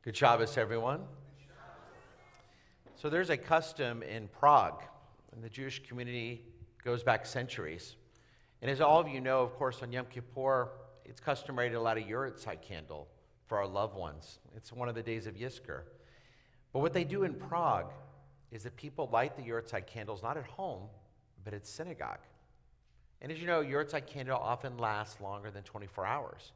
Good Shabbos, everyone. So there's a custom in Prague, and the Jewish community goes back centuries. And as all of you know, of course, on Yom Kippur, it's customary to light a yurtzeit candle for our loved ones. It's one of the days of Yizkor. But what they do in Prague is that people light the yurtzeit candles not at home, but at synagogue. And as you know, yurtzeit candle often lasts longer than 24 hours.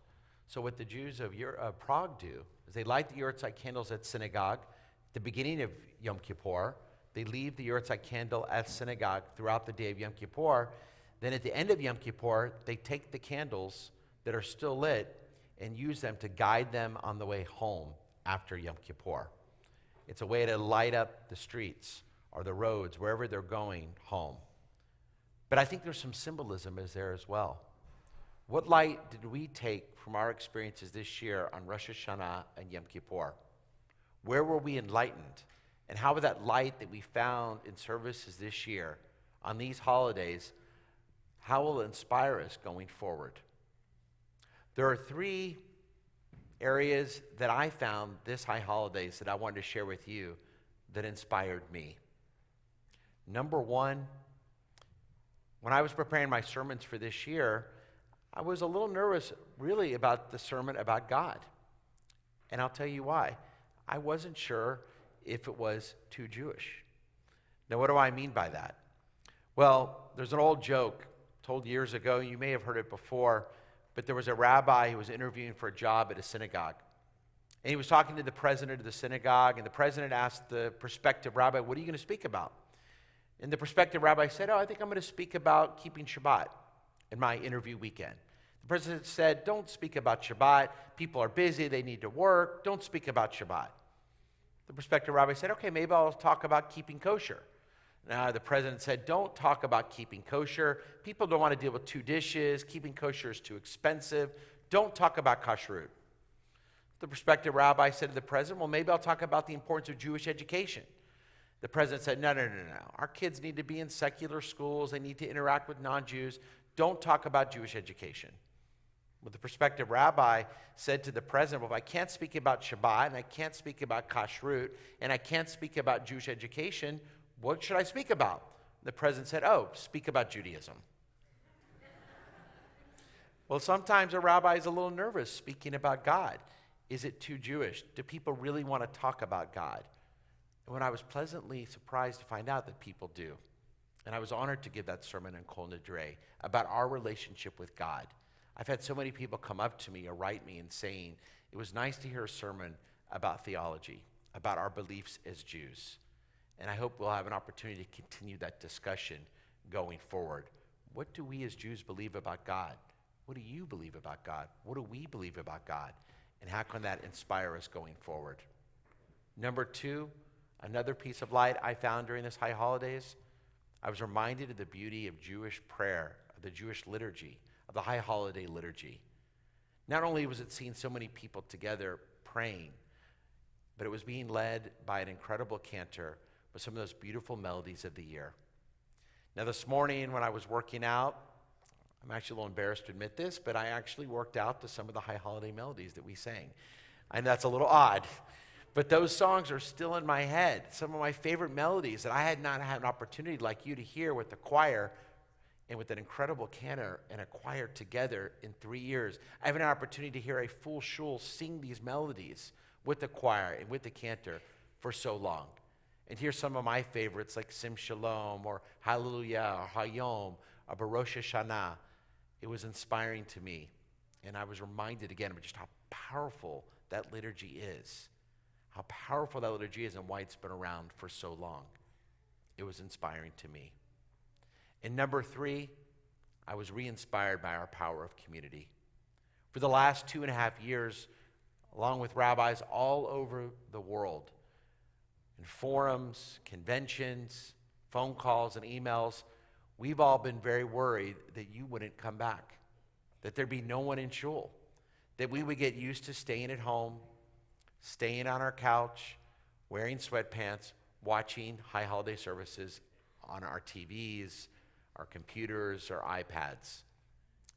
So what the Jews of Prague do is they light the yurtzeit candles at synagogue at the beginning of Yom Kippur. They leave the yurtzeit candle at synagogue throughout the day of Yom Kippur. Then at the end of Yom Kippur, they take the candles that are still lit and use them to guide them on the way home after Yom Kippur. It's a way to light up the streets or the roads, wherever they're going home. But I think there's some symbolism is there as well. What light did we take from our experiences this year on Rosh Hashanah and Yom Kippur? Where were we enlightened? And how would that light that we found in services this year on these holidays, how will it inspire us going forward? There are three areas that I found this high holidays that I wanted to share with you that inspired me. Number one, when I was preparing my sermons for this year, I was a little nervous really about the sermon about God. And I'll tell you why. I wasn't sure if it was too Jewish. Now, what do I mean by that? Well, there's an old joke told years ago. You may have heard it before, but there was a rabbi who was interviewing for a job at a synagogue. And he was talking to the president of the synagogue, and the president asked the prospective rabbi, "What are you going to speak about?" And the prospective rabbi said, "I think I'm going to speak about keeping Shabbat in my interview weekend." The president said, "Don't speak about Shabbat. People are busy. They need to work. Don't speak about Shabbat." The prospective rabbi said, "Okay, maybe I'll talk about keeping kosher." Now, the president said, "Don't talk about keeping kosher. People don't want to deal with two dishes. Keeping kosher is too expensive. Don't talk about kashrut." The prospective rabbi said to the president, "Well, maybe I'll talk about the importance of Jewish education." The president said, No. Our kids need to be in secular schools. They need to interact with non-Jews. Don't talk about Jewish education." Well, the prospective rabbi said to the president, "Well, if I can't speak about Shabbat, and I can't speak about kashrut, and I can't speak about Jewish education, what should I speak about?" The president said, "Oh, speak about Judaism." Well, sometimes a rabbi is a little nervous speaking about God. Is it too Jewish? Do people really want to talk about God? And when I was pleasantly surprised to find out that people do. And I was honored to give that sermon in Kol Nidre about our relationship with God. I've had so many people come up to me or write me and saying, it was nice to hear a sermon about theology, about our beliefs as Jews. And I hope we'll have an opportunity to continue that discussion going forward. What do we as Jews believe about God? What do you believe about God? What do we believe about God? And how can that inspire us going forward? Number two, another piece of light I found during this high holidays, I was reminded of the beauty of Jewish prayer, of the Jewish liturgy, of the high holiday liturgy. Not only was it seeing so many people together praying, but it was being led by an incredible cantor with some of those beautiful melodies of the year. Now this morning when I was working out, I'm actually a little embarrassed to admit this, but I actually worked out to some of the high holiday melodies that we sang. And that's a little odd. But those songs are still in my head. Some of my favorite melodies that I had not had an opportunity like you to hear with the choir and with an incredible cantor and a choir together in 3 years. I have an opportunity to hear a full shul sing these melodies with the choir and with the cantor for so long. And here's some of my favorites like Sim Shalom or Hallelujah or Hayom or Barosh Hashanah. It was inspiring to me. And I was reminded again of just how powerful that liturgy is. How powerful that liturgy is and why it's been around for so long. It was inspiring to me. And number three, I was re-inspired by our power of community. For the last 2.5 years, along with rabbis all over the world, in forums, conventions, phone calls, and emails, we've all been very worried that you wouldn't come back, that there'd be no one in shul, that we would get used to staying at home, staying on our couch, wearing sweatpants, watching high holiday services on our TVs, our computers, our iPads.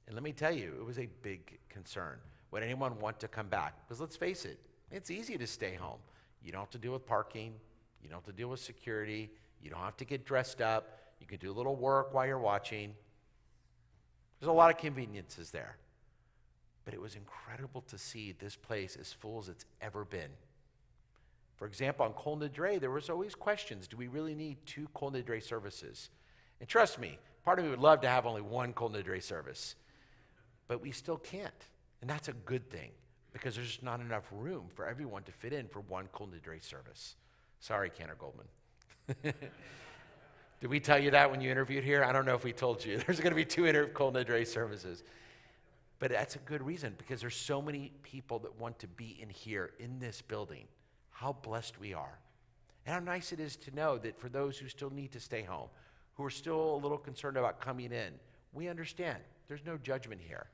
And let me tell you, it was a big concern. Would anyone want to come back? Because let's face it, It's easy to stay home. You don't have to deal with parking. You don't have to deal with security. You don't have to get dressed up. You can do a little work while you're watching. There's a lot of conveniences there. But it was incredible to see this place as full as it's ever been. For example, on Kol Nidre, there was always questions. Do we really need 2 Kol Nidre services? And trust me, part of me would love to have only 1 Kol Nidre service. But we still can't. And that's a good thing, because there's just not enough room for everyone to fit in for 1 Kol Nidre service. Sorry, Cantor Goldman. Did we tell you that when you interviewed here? I don't know if we told you. There's going to be 2 Kol Nidre services. But that's a good reason, because there's so many people that want to be in here, in this building. How blessed we are. And how nice it is to know that for those who still need to stay home, who are still a little concerned about coming in, we understand. There's no judgment here.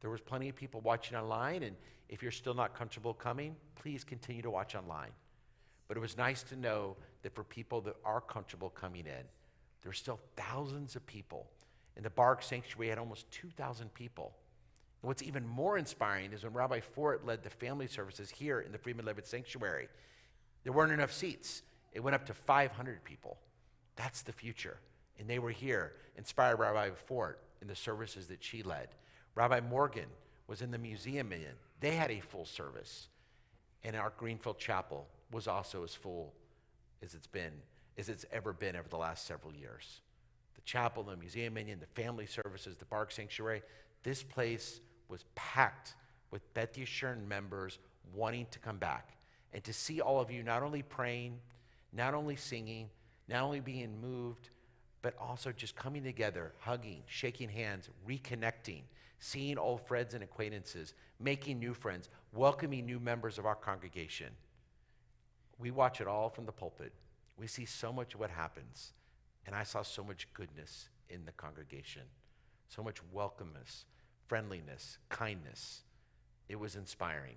There was plenty of people watching online, and if you're still not comfortable coming, please continue to watch online. But it was nice to know that for people that are comfortable coming in, there's still thousands of people. In the Baruch Sanctuary, we had almost 2,000 people. And what's even more inspiring is when Rabbi Fort led the family services here in the Freeman Levitt Sanctuary, there weren't enough seats. It went up to 500 people. That's the future. And they were here, inspired by Rabbi Fort in the services that she led. Rabbi Morgan was in the museum in. They had a full service. And our Greenfield Chapel was also as full as it's ever been over the last several years. The chapel, the museum minion, the family services, the Baruch Sanctuary, this place was packed with Beth Yeshurun members wanting to come back. And to see all of you not only praying, not only singing, not only being moved, but also just coming together, hugging, shaking hands, reconnecting, seeing old friends and acquaintances, making new friends, welcoming new members of our congregation. We watch it all from the pulpit. We see so much of what happens. And I saw so much goodness in the congregation, so much welcomeness, friendliness, kindness. It was inspiring.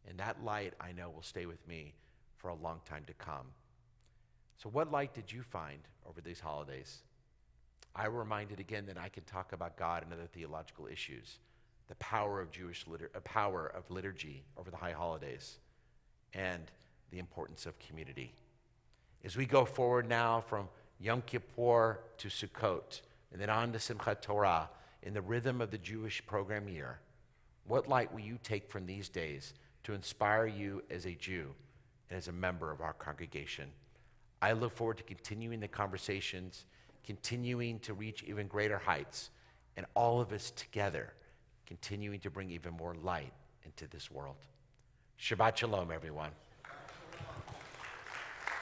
And that light, I know, will stay with me for a long time to come. So what light did you find over these holidays? I were reminded again that I could talk about God and other theological issues, the power of liturgy over the high holidays, and the importance of community. As we go forward now from Yom Kippur to Sukkot, and then on to Simchat Torah, in the rhythm of the Jewish program year, what light will you take from these days to inspire you as a Jew and as a member of our congregation? I look forward to continuing the conversations, continuing to reach even greater heights, and all of us together continuing to bring even more light into this world. Shabbat Shalom, everyone.